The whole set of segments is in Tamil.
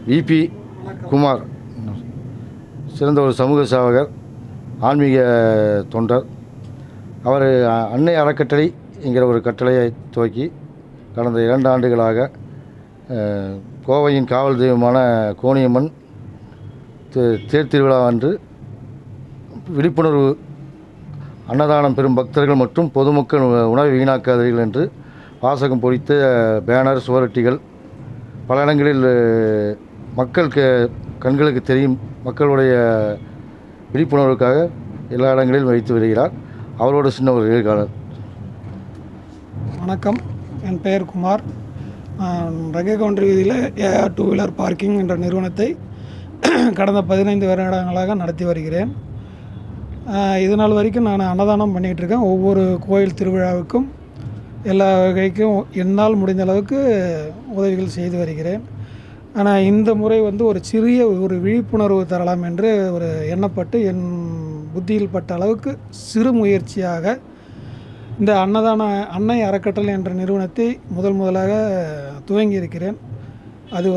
விபி குமார் சிறந்த ஒரு சமூக சேவகர், ஆன்மீக தொண்டர். அவர் அன்னை அறக்கட்டளை என்கிற ஒரு கட்டளையை துவக்கி கடந்த 2 ஆண்டுகளாக கோவையின் காவல் தெய்வமான கோணியம்மன் தேர் திருவிழா அன்று விழிப்புணர்வு அன்னதானம் பெறும் பக்தர்கள் மற்றும் பொதுமக்கள் உணவை வீணாக்காதீர்கள் என்று வாசகம் பொறித்த பேனர், சுவரொட்டிகள் பல இடங்களில் மக்களுக்கு கண்களுக்கு தெரியும் மக்களுடைய விழிப்புணர்வுக்காக எல்லா இடங்களிலும் வைத்து வருகிறார். அவரோட சின்ன ஒரு நிகழ்காலர். வணக்கம், என் பெயர் குமார். ரகை கவுண்டர் வீதியில் ஏஆர் 2 வீலர் பார்க்கிங் என்ற நிறுவனத்தை கடந்த 15 வருடங்களாக நடத்தி வருகிறேன். இது நாள் வரைக்கும் நான் அன்னதானம் பண்ணிகிட்ருக்கேன். ஒவ்வொரு கோயில் திருவிழாவுக்கும் எல்லா வகைக்கும் என்னால் முடிந்த அளவுக்கு உதவிகள் செய்து வருகிறேன். ஆனால் இந்த முறை ஒரு சிறிய ஒரு விழிப்புணர்வு தரலாம் என்று ஒரு எண்ணப்பட்டு என் புத்தியில் பட்ட அளவுக்கு சிறு முயற்சியாக இந்த அன்னை அறக்கட்டளை என்ற நிறுவனத்தை முதலாக துவங்கி இருக்கிறேன். அது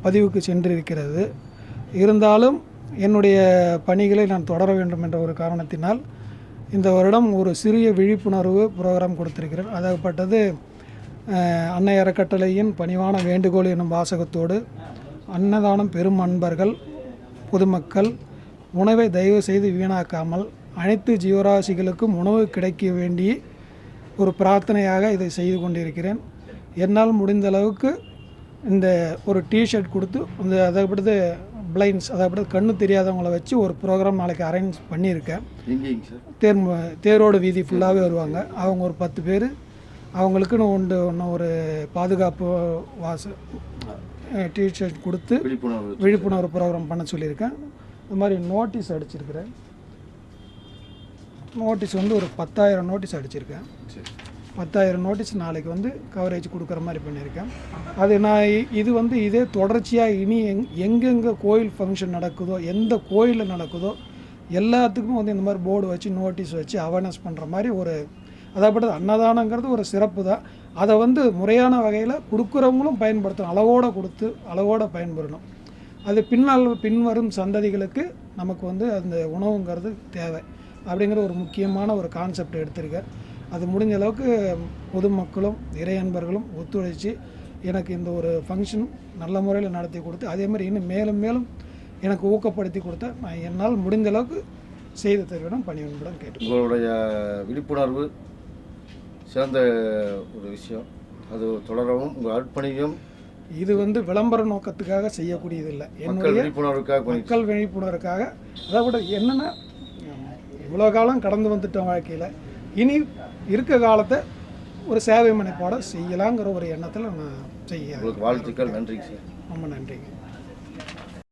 பதிவுக்கு சென்றிருக்கிறது. இருந்தாலும் என்னுடைய பணிகளை நான் தொடர வேண்டும் என்ற ஒரு காரணத்தினால் இந்த வருடம் ஒரு சிறிய விழிப்புணர்வு ப்ரோக்ராம் கொடுத்திருக்கிறேன். அதாகப்பட்டது அன்னை அறக்கட்டளையின் பணிவான வேண்டுகோள் என்னும் வாசகத்தோடு அன்னதானம் பெரும் அன்பர்கள் பொதுமக்கள் உணவை தயவு செய்து வீணாக்காமல் அனைத்து ஜீவராசிகளுக்கும் உணவு கிடைக்க வேண்டிய ஒரு பிரார்த்தனையாக இதை செய்து கொண்டிருக்கிறேன். என்னால் முடிந்த அளவுக்கு இந்த ஒரு டிஷர்ட் கொடுத்து அதாகப்பட்டது பிளைண்ட்ஸ், அதாவது கண்ணு தெரியாதவங்களை வச்சு ஒரு ப்ரோக்ராம் நாளைக்கு அரேஞ்ச் பண்ணியிருக்கேன். தேரோடு வீதி ஃபுல்லாகவே வருவாங்க. அவங்க ஒரு 10 பேர். அவங்களுக்குன்னு ஒன்று ஒரு பாதுகாப்பு டிஷர்ட் கொடுத்து விழிப்புணர்வு ப்ரோக்ராம் பண்ண சொல்லியிருக்கேன். இது மாதிரி நோட்டீஸ் அடிச்சிருக்கிறேன். நோட்டீஸ் ஒரு 10,000 நோட்டீஸ் அடிச்சிருக்கேன். 10,000 நோட்டீஸ் நாளைக்கு கவரேஜ் கொடுக்குற மாதிரி பண்ணியிருக்கேன். அது நான் இதே தொடர்ச்சியாக இனி எங்கெங்கே கோயில் ஃபங்க்ஷன் நடக்குதோ, எந்த கோயிலில் நடக்குதோ எல்லாத்துக்கும் இந்த மாதிரி போர்டு வச்சு நோட்டீஸ் வச்சு அவேர்னஸ் பண்ணுற மாதிரி அதாகப்பட்டது அன்னதானங்கிறது ஒரு சிறப்பு தான். அதை முறையான வகையில் கொடுக்குறவங்களும் பயன்படுத்தணும். அளவோடு கொடுத்து அளவோடு பயன்பெறணும். அது பின்வரும் சந்ததிகளுக்கு நமக்கு அந்த உணவுங்கிறது தேவை அப்படிங்கிற ஒரு முக்கியமான ஒரு கான்செப்ட் எடுத்திருக்கேன். அது முடிஞ்ச அளவுக்கு பொதுமக்களும் இறையன்பர்களும் ஒத்துழைச்சி எனக்கு இந்த ஒரு ஃபங்க்ஷன் நல்ல முறையில் நடத்தி கொடுத்து அதேமாதிரி இன்னும் மேலும் மேலும் எனக்கு ஊக்கப்படுத்தி கொடுத்தா நான் என்னால் முடிந்த அளவுக்கு செய்து தருவேன் பணியுடன் கேட்டு. உங்களுடைய விழிப்புணர்வு சிறந்த ஒரு விஷயம். அது தொடரவும் உங்கள் அர்ப்பணியும். இது விளம்பர நோக்கத்துக்காக செய்யக்கூடியதில்லை. என்னுடைய மக்கள் விழிப்புணர்வுக்காக. அதாவது என்னென்னா இவ்வளோ காலம் கடந்து வந்துட்டோம் வாழ்க்கையில். இனி இருக்க காலத்தை ஒரு சேவை மனைப்பாட செய்யலாங்கிற ஒரு எண்ணத்தில் நான் செய்ய. வாழ்த்துக்கள். நன்றிங்க சார். ரொம்ப நன்றிங்க.